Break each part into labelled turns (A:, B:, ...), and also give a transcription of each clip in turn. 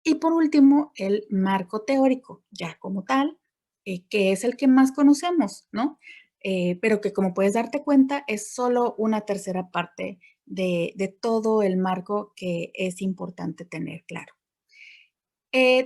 A: Y por último, el marco teórico, ya como tal, que es el que más conocemos, ¿no? Pero que como puedes darte cuenta es solo una tercera parte de todo el marco que es importante tener claro.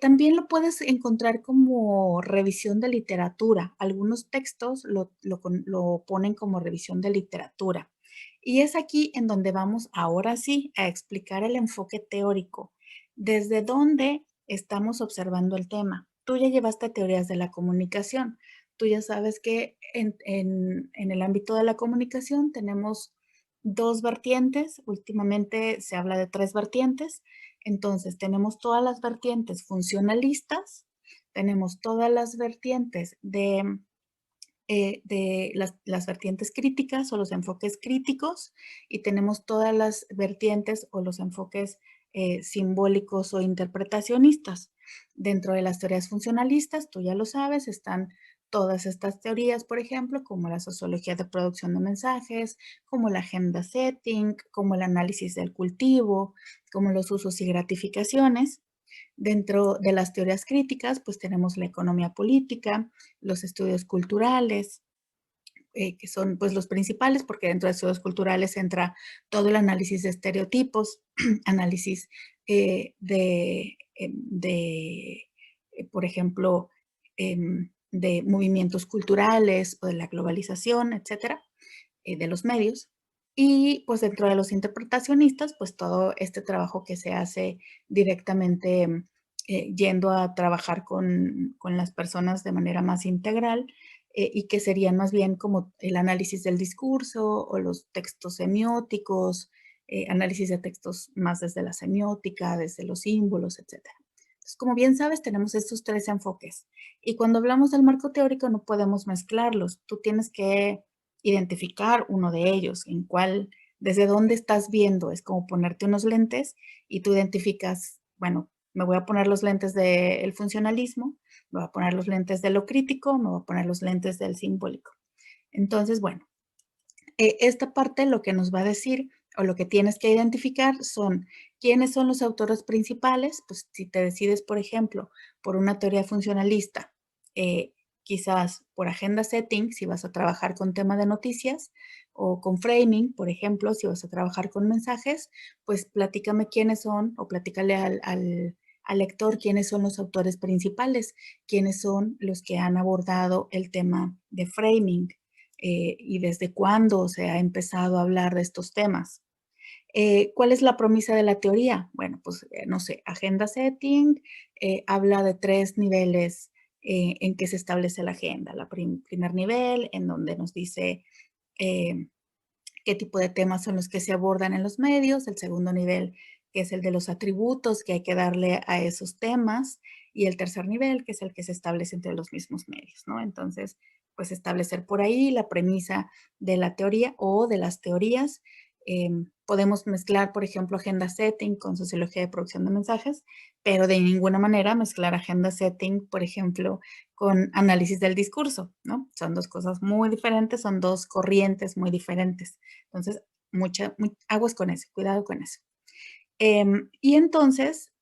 A: También lo puedes encontrar como revisión de literatura. Algunos textos lo ponen como revisión de literatura. Y es aquí en donde vamos ahora sí a explicar el enfoque teórico. ¿Desde dónde estamos observando el tema? Tú ya llevaste teorías de la comunicación. Tú ya sabes que en el ámbito de la comunicación tenemos dos vertientes. Últimamente se habla de tres vertientes. Entonces, tenemos todas las vertientes funcionalistas, tenemos todas las vertientes de las vertientes críticas o los enfoques críticos y tenemos todas las vertientes o los enfoques simbólicos o interpretacionistas. Dentro de las teorías funcionalistas, tú ya lo sabes, están todas estas teorías, por ejemplo, como la sociología de producción de mensajes, como la agenda setting, como el análisis del cultivo, como los usos y gratificaciones. Dentro de las teorías críticas, pues tenemos la economía política, los estudios culturales, que son pues los principales, porque dentro de estudios culturales entra todo el análisis de estereotipos, análisis por ejemplo, de movimientos culturales o de la globalización, etcétera, de los medios. Y pues dentro de los interpretacionistas, pues todo este trabajo que se hace directamente yendo a trabajar con las personas de manera más integral y que serían más bien como el análisis del discurso o los textos semióticos, análisis de textos más desde la semiótica, desde los símbolos, etcétera. Entonces, como bien sabes, tenemos estos tres enfoques. Y cuando hablamos del marco teórico no podemos mezclarlos. Tú tienes que identificar uno de ellos, en cuál, desde dónde estás viendo. Es como ponerte unos lentes y tú identificas, bueno, me voy a poner los lentes del funcionalismo, me voy a poner los lentes de lo crítico, me voy a poner los lentes del simbólico. Entonces, bueno, esta parte lo que nos va a decir o lo que tienes que identificar son quiénes son los autores principales. Pues si te decides, por ejemplo, por una teoría funcionalista, quizás por agenda setting, si vas a trabajar con tema de noticias, o con framing, por ejemplo, si vas a trabajar con mensajes, pues platícame quiénes son o platícale al lector quiénes son los autores principales, quiénes son los que han abordado el tema de framing y desde cuándo se ha empezado a hablar de estos temas. ¿Cuál es la premisa de la teoría? Bueno, pues no sé, agenda setting habla de tres niveles en que se establece la agenda. El primer nivel, en donde nos dice eh, qué tipo de temas son los que se abordan en los medios. El segundo nivel, que es el de los atributos que hay que darle a esos temas. Y el tercer nivel, que es el que se establece entre los mismos medios, ¿no? Entonces, pues establecer por ahí la premisa de la teoría o de las teorías. Podemos mezclar, por ejemplo, agenda setting con sociología de producción de mensajes, pero de ninguna manera mezclar agenda setting, por ejemplo, con análisis del discurso, ¿no? Son dos cosas muy diferentes, son dos corrientes muy diferentes. Entonces, aguas con eso, cuidado con eso. Y entonces,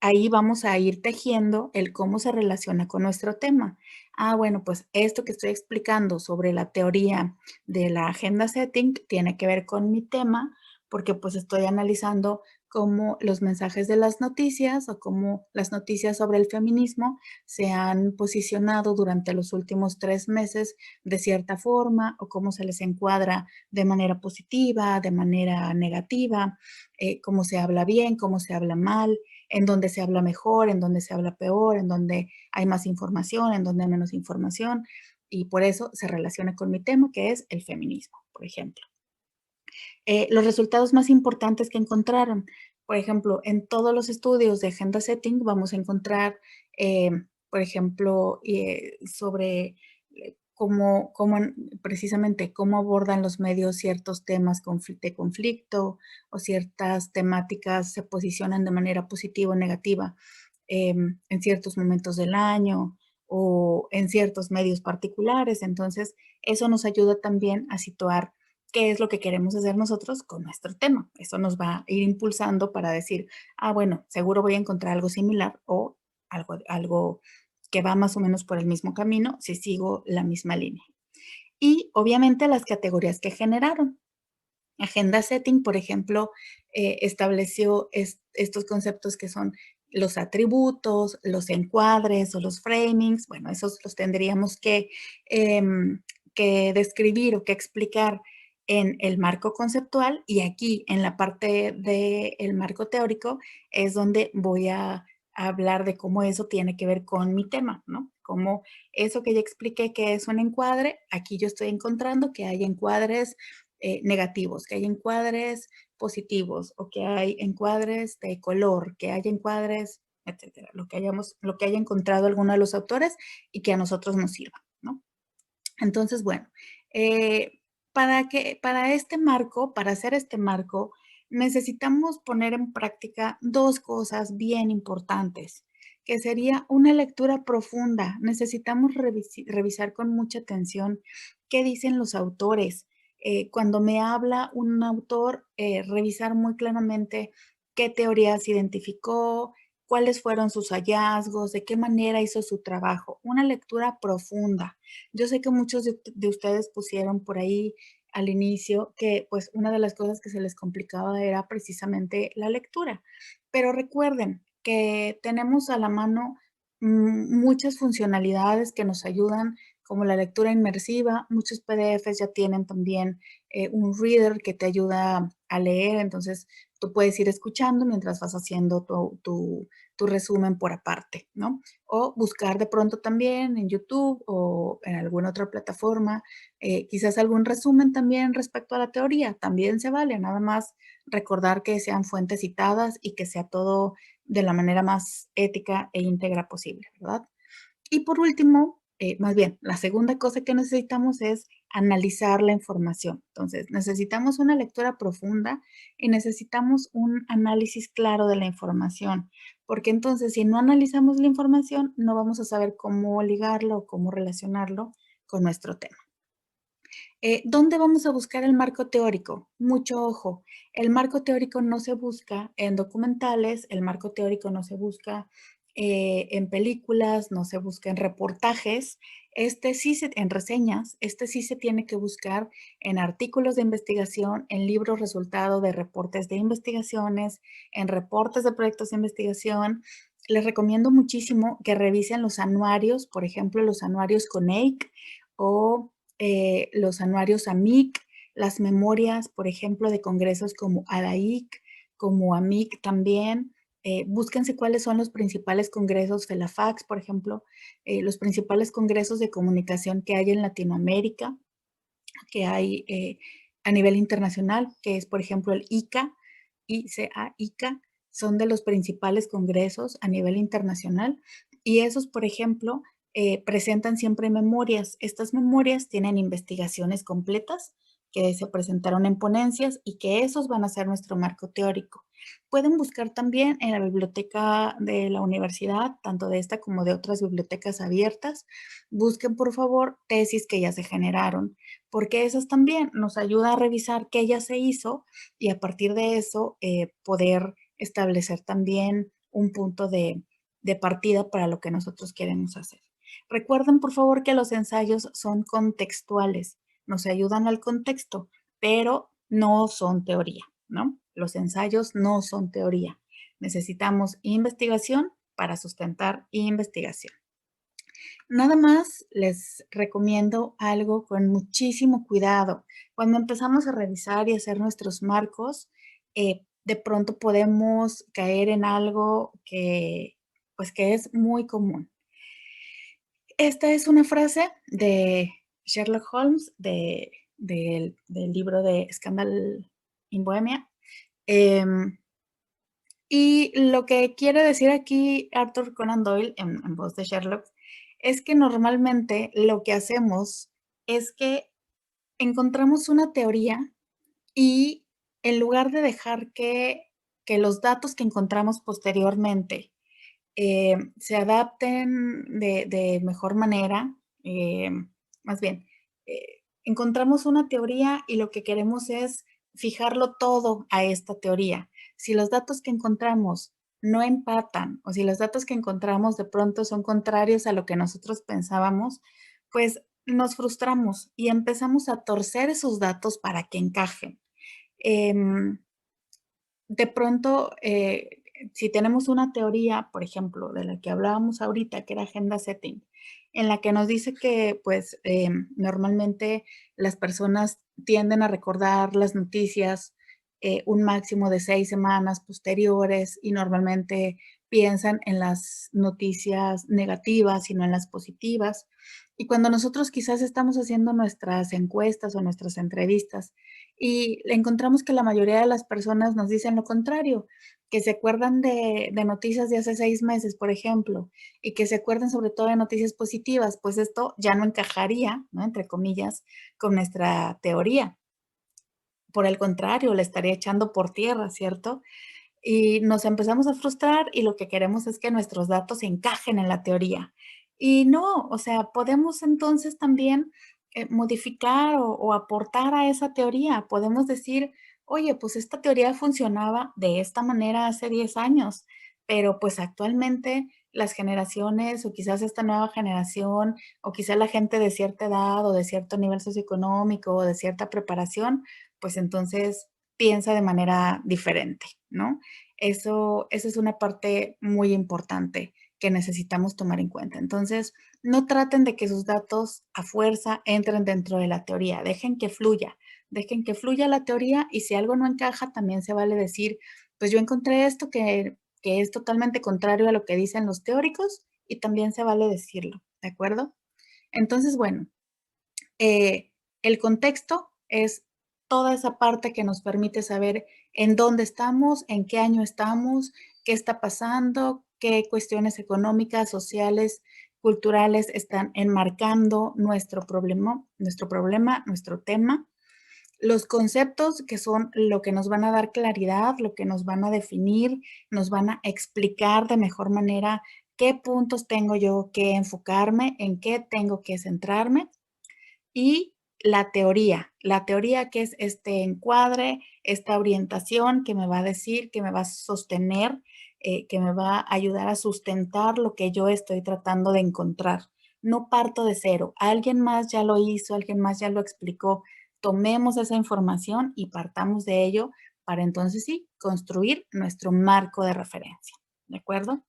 A: ahí vamos a ir tejiendo el cómo se relaciona con nuestro tema. Ah, bueno, pues esto que estoy explicando sobre la teoría de la agenda setting tiene que ver con mi tema porque pues estoy analizando cómo los mensajes de las noticias o cómo las noticias sobre el feminismo se han posicionado durante los últimos 3 meses de cierta forma o cómo se les encuadra de manera positiva, de manera negativa, cómo se habla bien, cómo se habla mal, en donde se habla mejor, en donde se habla peor, en donde hay más información, en donde hay menos información, y por eso se relaciona con mi tema, que es el feminismo, por ejemplo. Los resultados más importantes que encontraron, por ejemplo, en todos los estudios de agenda setting vamos a encontrar, eh, por ejemplo, sobre cómo precisamente cómo abordan los medios ciertos temas de conflicto o ciertas temáticas se posicionan de manera positiva o negativa en ciertos momentos del año o en ciertos medios particulares. Entonces, eso nos ayuda también a situar qué es lo que queremos hacer nosotros con nuestro tema. Eso nos va a ir impulsando para decir, ah, bueno, seguro voy a encontrar algo similar o algo que va más o menos por el mismo camino si sigo la misma línea. Y obviamente las categorías que generaron. Agenda Setting, por ejemplo, estableció estos conceptos que son los atributos, los encuadres o los framings. Bueno, esos los tendríamos que describir o que explicar en el marco conceptual, y aquí en la parte del marco teórico es donde voy a hablar de cómo eso tiene que ver con mi tema, ¿no? Cómo eso que ya expliqué que es un encuadre, aquí yo estoy encontrando que hay encuadres negativos, que hay encuadres positivos o que hay encuadres de color, que hay encuadres, etcétera, lo que haya encontrado alguno de los autores y que a nosotros nos sirva, ¿no? Entonces, bueno, eh, para este marco, para hacer este marco, necesitamos poner en práctica dos cosas bien importantes, que sería una lectura profunda. Necesitamos revisar con mucha atención qué dicen los autores. Cuando me habla un autor, revisar muy claramente qué teorías identificó, cuáles fueron sus hallazgos, de qué manera hizo su trabajo. Una lectura profunda. Yo sé que muchos de ustedes pusieron por ahí al inicio que pues una de las cosas que se les complicaba era precisamente la lectura. Pero recuerden que tenemos a la mano muchas funcionalidades que nos ayudan, como la lectura inmersiva. Muchos PDFs ya tienen también un reader que te ayuda a leer, entonces tú puedes ir escuchando mientras vas haciendo tu resumen por aparte, ¿no? O buscar de pronto también en YouTube o en alguna otra plataforma, quizás algún resumen también respecto a la teoría, también se vale, nada más recordar que sean fuentes citadas y que sea todo de la manera más ética e íntegra posible, ¿verdad? Y por último, más bien, la segunda cosa que necesitamos es analizar la información. Entonces, necesitamos una lectura profunda y necesitamos un análisis claro de la información, porque entonces si no analizamos la información, no vamos a saber cómo ligarlo o cómo relacionarlo con nuestro tema. ¿Dónde vamos a buscar el marco teórico? Mucho ojo, el marco teórico no se busca en documentales, el marco teórico no se busca en películas, no se busca en reportajes, en reseñas, sí se tiene que buscar en artículos de investigación, en libros resultado de reportes de investigaciones, en reportes de proyectos de investigación. Les recomiendo muchísimo que revisen los anuarios, por ejemplo, los anuarios CONEIC o los anuarios AMIC, las memorias, por ejemplo, de congresos como ADAIC, como AMIC también. Búsquense cuáles son los principales congresos, FELAFAX, por ejemplo, los principales congresos de comunicación que hay en Latinoamérica, que hay a nivel internacional, que es, por ejemplo, el ICA, ICA, son de los principales congresos a nivel internacional. Y esos, por ejemplo, presentan siempre memorias. Estas memorias tienen investigaciones completas que se presentaron en ponencias y que esos van a ser nuestro marco teórico. Pueden buscar también en la biblioteca de la universidad, tanto de esta como de otras bibliotecas abiertas. Busquen, por favor, tesis que ya se generaron, porque esas también nos ayuda a revisar qué ya se hizo y a partir de eso poder establecer también un punto de partida para lo que nosotros queremos hacer. Recuerden, por favor, que los ensayos son contextuales, nos ayudan al contexto, pero no son teoría, ¿no? Los ensayos no son teoría. Necesitamos investigación para sustentar investigación. Nada más les recomiendo algo con muchísimo cuidado. Cuando empezamos a revisar y hacer nuestros marcos, de pronto podemos caer en algo pues, que es muy común. Esta es una frase de Sherlock Holmes del libro de Scandal in Bohemia. Y lo que quiere decir aquí Arthur Conan Doyle en voz de Sherlock es que normalmente lo que hacemos es que encontramos una teoría y en lugar de dejar que los datos que encontramos posteriormente se adapten de mejor manera, más bien, encontramos una teoría y lo que queremos es fijarlo todo a esta teoría. Si los datos que encontramos no empatan o si los datos que encontramos de pronto son contrarios a lo que nosotros pensábamos, pues nos frustramos y empezamos a torcer esos datos para que encajen. Em, de pronto, si tenemos una teoría, por ejemplo, de la que hablábamos ahorita, que era agenda setting, en la que nos dice que, pues, normalmente las personas tienden a recordar las noticias un máximo de 6 semanas posteriores y normalmente piensan en las noticias negativas y no en las positivas. Y cuando nosotros quizás estamos haciendo nuestras encuestas o nuestras entrevistas y encontramos que la mayoría de las personas nos dicen lo contrario, que se acuerdan de noticias de hace 6 meses, por ejemplo, y que se acuerdan sobre todo de noticias positivas, pues esto ya no encajaría, ¿no? Entre comillas, con nuestra teoría. Por el contrario, le estaría echando por tierra, ¿cierto? Y nos empezamos a frustrar y lo que queremos es que nuestros datos encajen en la teoría. Y no, o sea, podemos entonces también modificar o aportar a esa teoría. Podemos decir, oye, pues esta teoría funcionaba de esta manera hace 10 años, pero pues actualmente las generaciones o quizás esta nueva generación o quizás la gente de cierta edad o de cierto nivel socioeconómico o de cierta preparación, pues entonces piensa de manera diferente, ¿no? Eso es una parte muy importante que necesitamos tomar en cuenta. Entonces, no traten de que sus datos a fuerza entren dentro de la teoría, dejen que fluya la teoría y si algo no encaja, también se vale decir, pues yo encontré esto que es totalmente contrario a lo que dicen los teóricos y también se vale decirlo, ¿de acuerdo? Entonces, bueno, el contexto es toda esa parte que nos permite saber en dónde estamos, en qué año estamos, qué está pasando, qué cuestiones económicas, sociales, culturales están enmarcando nuestro tema. Los conceptos que son lo que nos van a dar claridad, lo que nos van a definir, nos van a explicar de mejor manera qué puntos tengo yo que enfocarme, en qué tengo que centrarme y la teoría que es este encuadre, esta orientación que me va a decir, que me va a sostener, que me va a ayudar a sustentar lo que yo estoy tratando de encontrar. No parto de cero, alguien más ya lo hizo, alguien más ya lo explicó. Tomemos esa información y partamos de ello para entonces sí construir nuestro marco de referencia. ¿De acuerdo?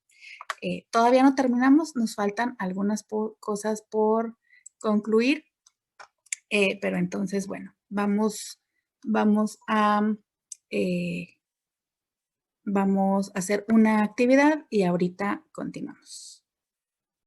A: Todavía no terminamos, nos faltan algunas cosas por concluir, pero entonces, bueno, vamos a, eh, vamos a hacer una actividad y ahorita continuamos.